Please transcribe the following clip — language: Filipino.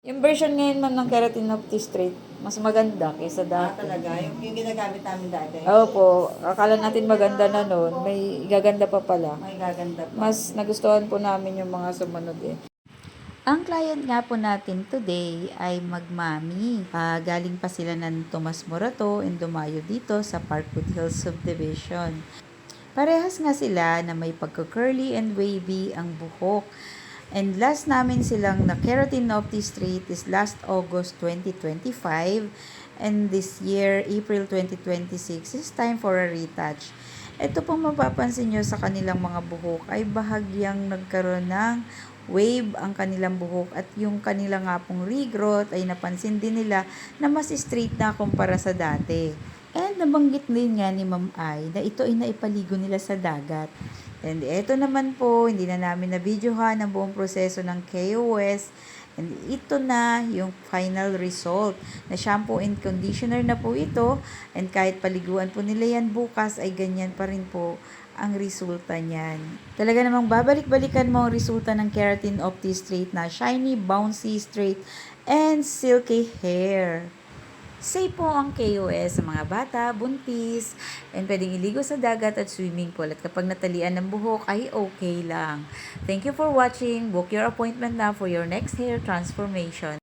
Yung version ngayon man ng Keratin Opti-Straight, mas maganda kaysa dati. Talaga, yung ginagamit namin dati. Opo, akala natin maganda na noon, may gaganda pa pala. May gaganda pa. Mas nagustuhan po namin yung mga sumunod eh. Ang client nga po natin today ay magmami. Galing pa sila ng Tomas Morato and dumayo dito sa Parkwood Hills Subdivision. Parehas nga sila na may pagka-curly and wavy ang buhok. And last namin silang na Keratin Opti-Straight is last August 2025. And this year, April 2026, is time for a retouch. Ito pong mapapansin nyo sa kanilang mga buhok ay bahagyang nagkaroon ng wave ang kanilang buhok at yung kanilang nga pong regrowth ay napansin din nila na mas straight na kumpara sa dati. And nabanggit din nga ni Ma'am Ai na ito ay naipaligo nila sa dagat. And ito naman po, hindi na namin na-videohan ang buong proseso ng KOS. And ito na yung final result. Na shampoo and conditioner na po ito. And kahit paliguan po nila yan bukas ay ganyan pa rin po ang resulta niyan. Talaga namang babalik-balikan mo ang resulta ng Keratin Opti-Straight na shiny, bouncy, straight, and silky hair. Safe po ang KOS sa mga bata, buntis, and pwedeng iligo sa dagat at swimming pool. At kapag natalian ng buhok ay okay lang. Thank you for watching. Book your appointment now for your next hair transformation.